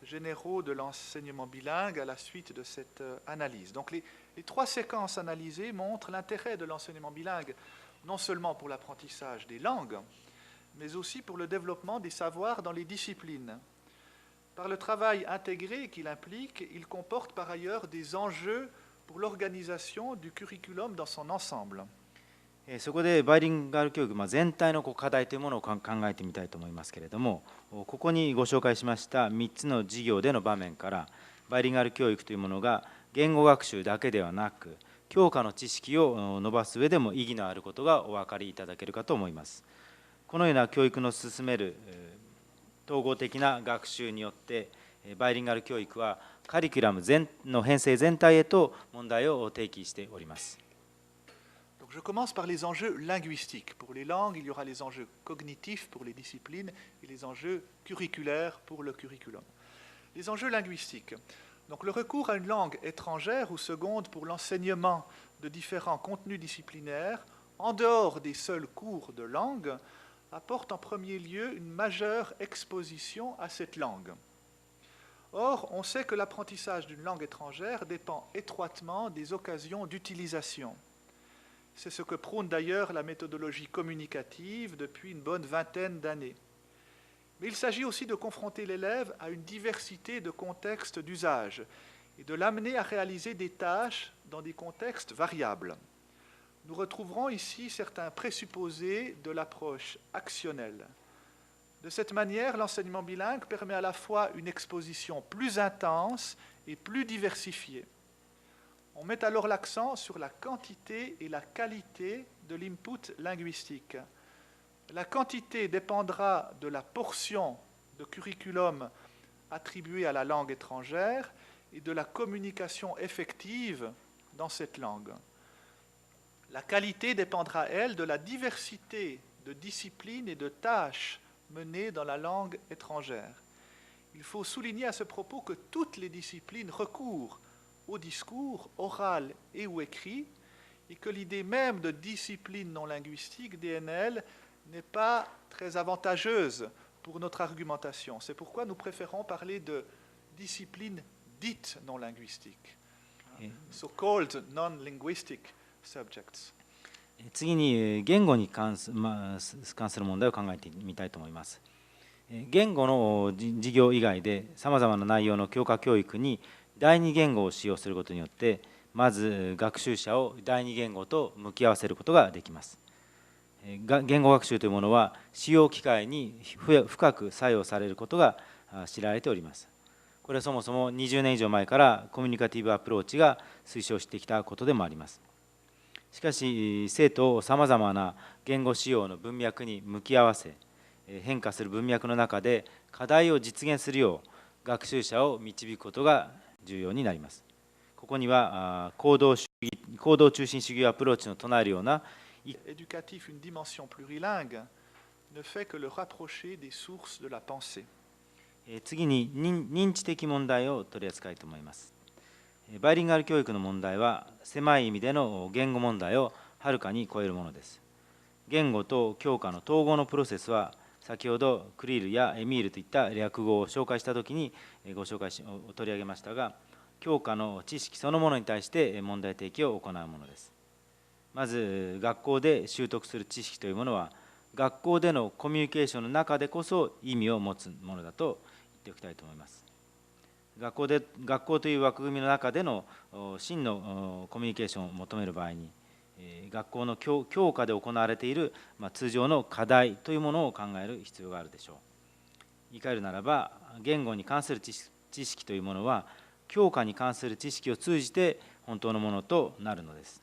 généraux de l'enseignement bilingue à la suite de cette analyse. Donc les trois séquences analysées montrent l'intérêt de l'enseignement bilingue, non seulement pour l'apprentissage des langues, mais aussi pour le développement des savoirs dans les disciplines. Par le travail intégré qu'il implique, il comporte par ailleurs des enjeux pour l'organisation du curriculum dans son ensemble. そこでバイリンガル教育、全体の課題というものを考えてみたいと思いますけれども、ここにご紹介しました3つの授業での場面からバイリンガル教育というものが言語学習だけではなく教科の知識を伸ばす上でも意義のあることがお分かりいただけるかと思います。このような教育の進める統合的な学習によってバイリンガル教育はカリキュラムの編成全体へと問題を提起しております。Donc je commence par les enjeux linguistiques. Pour les langues, il y aura les enjeux cognitifs pour les disciplines et les enjeux curriculaires pour le curriculum. Les enjeux linguistiques. Donc le recours à une langue étrangère ou seconde pour l'enseignement de différents contenus disciplinaires en dehors des seuls cours de langue apporte en premier lieu une majeure exposition à cette langue. Or, on sait que l'apprentissage d'une langue étrangère dépend étroitement des occasions d'utilisation. C'est ce que prône d'ailleurs la méthodologie communicative depuis une bonne vingtaine d'années. Mais il s'agit aussi de confronter l'élève à une diversité de contextes d'usage. et de l'amener à réaliser des tâches dans des contextes variables. Nous retrouverons ici certains présupposés de l'approche actionnelle. De cette manière, l'enseignement bilingue permet à la fois une exposition plus intense et plus diversifiée. On met alors l'accent sur la quantité et la qualité de l'input linguistique. La quantité dépendra de la portion de curriculum attribuée à la langue étrangère et de la communication effective dans cette langue. La qualité dépendra, elle, de la diversité de disciplines et de tâches menées dans la langue étrangère. Il faut souligner à ce propos que toutes les disciplines recourent au discours oral et ou écrit, et que l'idée même de discipline non linguistique, DNL, n'est pas très avantageuse pour notre argumentation. C'est pourquoi nous préférons parler de discipline dite non linguistique, so-called non-linguistic subjects. 次に言語に関する問題を考えてみたいと思います。言語の授業以外でさまざまな内容の教科教育に第二言語を使用することによってまず学習者を第二言語と向き合わせることができます。言語学習というものは使用機会に深く作用されることが知られております。これはそもそも20年以上前からコミュニカティブアプローチが推奨してきたことでもあります。しかし生徒をさまざまな言語使用の文脈に向き合わせ変化する文脈の中で課題を実現するよう学習者を導くことが重要になります。ここには行動中心主義アプローチの唱えるようなéducatif, une dimension plurilingue, ne fait que le rapprocher des sources de la pensée. 次に認知的問題を取り扱いたいと思います。バイリンガル教育の問題は狭い意味での言語問題をはるかに超えるものです。言語と教科の統合のプロセスは先ほどクリールやエミールといった略語を紹介したときに取り上げましたが、教科の知識そのものに対して問題提起を行うものです。まず学校で習得する知識というものは学校でのコミュニケーションの中でこそ意味を持つものだと言っておきたいと思います。学校という枠組みの中での真のコミュニケーションを求める場合に学校の教科で行われている通常の課題というものを考える必要があるでしょう。言い換えるならば言語に関する知識というものは教科に関する知識を通じて本当のものとなるのです。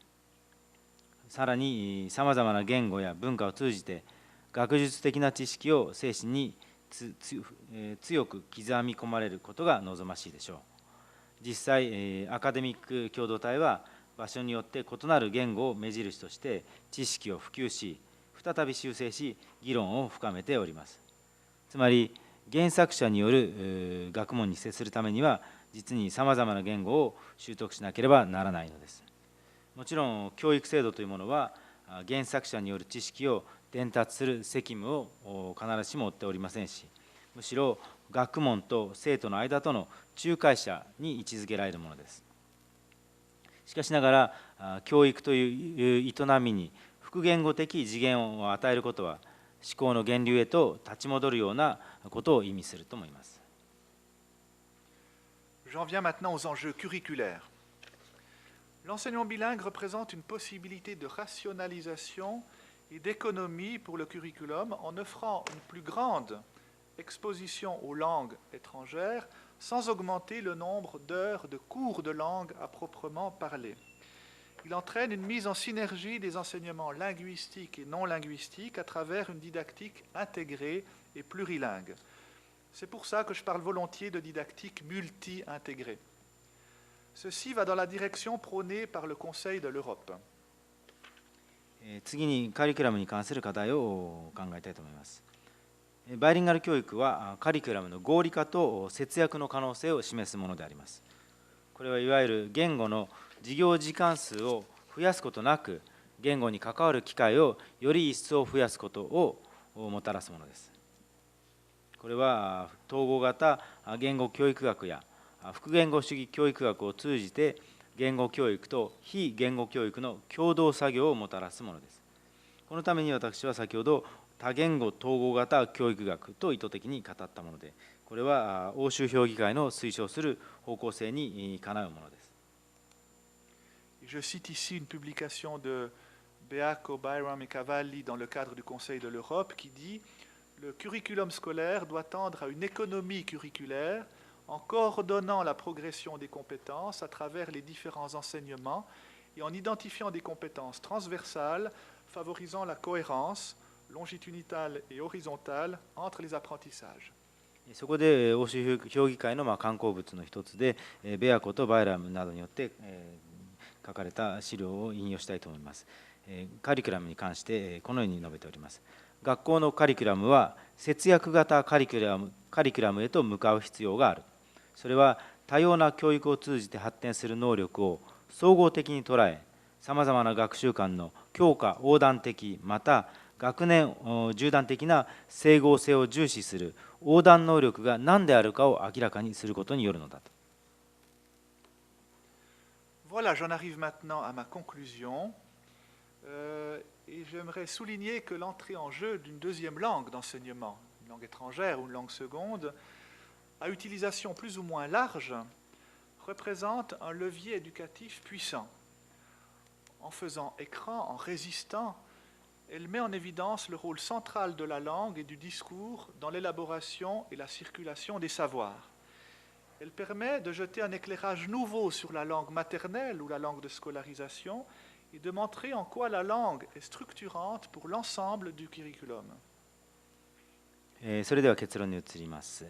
さらにさまざまな言語や文化を通じて学術的な知識を精神に強く刻み込まれることが望ましいでしょう。実際アカデミック共同体は場所によって異なる言語を目印として知識を普及し再び修正し議論を深めております。つまり原作者による学問に接するためには実にさまざまな言語を習得しなければならないのです。もちろん教育制度というものは原作者による知識を伝達する責務を必ずしも負っておりませんし、むしろ学問と生徒の間との仲介者に位置づけられるものです。しかしながら教育という営みに複言語的次元を与えることは思考の源流へと立ち戻るようなことを意味すると思います。J'en viens maintenant aux enjeux curriculaires. L'enseignement bilingue représente une possibilité de rationalisation et d'économie pour le curriculum en offrant une plus grande exposition aux langues étrangères sans augmenter le nombre d'heures de cours de langue à proprement parler. Il entraîne une mise en synergie des enseignements linguistiques et non linguistiques à travers une didactique intégrée et plurilingue. C'est pour ça que je parle volontiers de didactique multi-intégrée. Ceci va dans la direction prônée par le Conseil de l'Europe. 次にカリキュラムに関する課題を考えたいと思います。バイリンガル教育はカリキュラムの合理化と節約の可能性を示すものであります。これはいわゆる言語の授業時間数を増やすことなく言語に関わる機会をより一層増やすことをもたらすものです。これは統合型言語教育学や複言語主義教育学を通じて言語教育と非言語教育の共同作業をもたらすものです。このために私は先ほど多言語統合型教育学と意図的に語ったものでこれは欧州評議会の推奨する方向性にかなうものです。Je cite ici une publication de Beaco, Byram et Cavalli dans le cadre du Conseil de l'Europe qui dit le curriculum scolaire doit tendre à une économie curriculaire en coordonnant la progression des compétences à travers les différents enseignements et en identifiant des compétences transversales favorisant la cohérence longitudinale et horizontale entre les apprentissages. そこで欧州評議会の刊行物の一つでベアコとバイラムなどによって書かれた資料を引用したいと思います。カリキュラムに関してこのように述べております。学校のカリキュラムは節約型カリキュラムへと向かう必要がある。それは多様な教育を通じて発展する能力を総合的に捉え、さまざまな学習間の教科横断的また学年縦断的な整合性を重視する横断能力が何であるかを明らかにすることによるのだと。Voilà, j'en arrive maintenant à ma conclusion. Et j'aimerais souligner que l'entrée en jeu d'une deuxième langue d'enseignement, une langue étrangère ou une langue seconde, à utilisation plus ou moins large, représente un levier éducatif puissant. En faisant écran, en résistant, elle met en évidence le rôle central de la langue et du discours dans l'élaboration et la circulation des savoirs. Elle permet de jeter un éclairage nouveau sur la langue maternelle ou la langue de scolarisation et de montrer en quoi la langue est structurante pour l'ensemble du curriculum. それでは結論に移ります。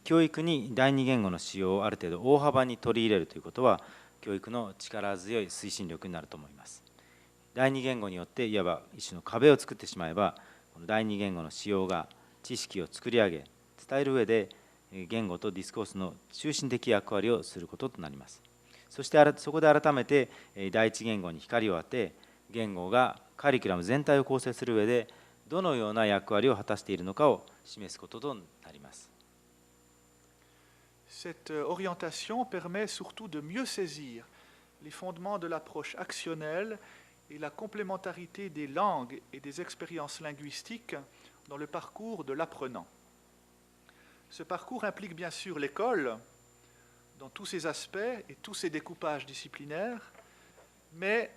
教育に第二言語の使用をある程度大幅に取り入れるということは教育の力強い推進力になると思います。第二言語によっていわば一種の壁を作ってしまえば、この第二言語の使用が知識を作り上げ伝える上で言語とディスコースの中心的役割をすることとなります。そしてそこで改めて第一言語に光を当て、言語がカリキュラム全体を構成する上でどのような役割を果たしているのかを示すこととなります。Cette orientation permet surtout de mieux saisir les fondements de l'approche actionnelle et la complémentarité des langues et des expériences linguistiques dans le parcours de l'apprenant. Ce parcours implique bien sûr l'école, dans tous ses aspects et tous ses découpages disciplinaires, mais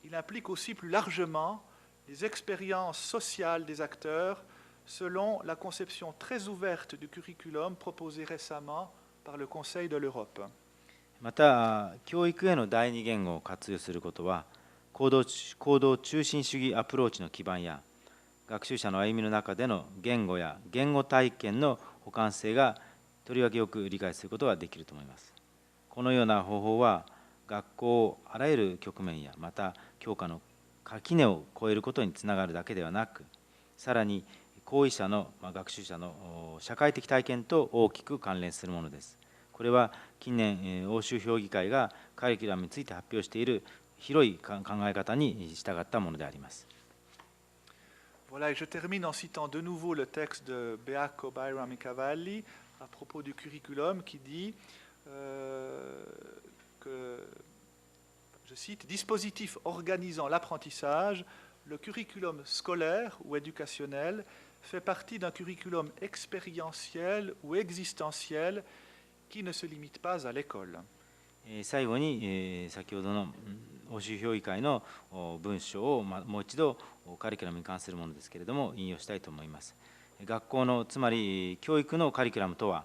il implique aussi plus largement les expériences sociales des acteurs selon la conception très ouverte du curriculum proposée récemment par le Conseil de l'Europe. また教育への第二言語を活用することは行動中心主義アプローチの基盤や学習者の歩みの中での言語や言語体験の補完性がとりわけよく理解することができると思います。このような方法は学校をあらゆる局面やまた教科の垣根を越えることにつながるだけではなく、さらに行為者の学習者の社会的体験と大きく関連するものです。これは近年欧州評議会がカリキュラムについて発表している広い考え方に従ったものであります。Voilà, et je termine en citant de nouveau le texte de Beaco, Byram et Cavalli à propos du curriculum qui dit que, je cite, dispositif organisant l'apprentissage, le curriculum scolaire ou éducationnel fait partie d'un curriculum expérientiel ou existentiel qui ne se limite pas à l'école. 最後に先ほどの欧州評議会の文章をもう一度カリキュラムに関するものですけれども引用したいと思います。学校のつまり教育のカリキュラムとは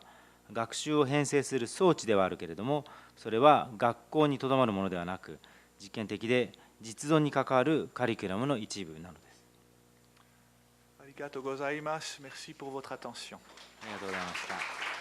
学習を編成する装置ではあるけれども、それは学校にとどまるものではなく実験的で実存に関わるカリキュラムの一部なのです。ありがとうございます。Merci pour votre attention. ありがとうございました。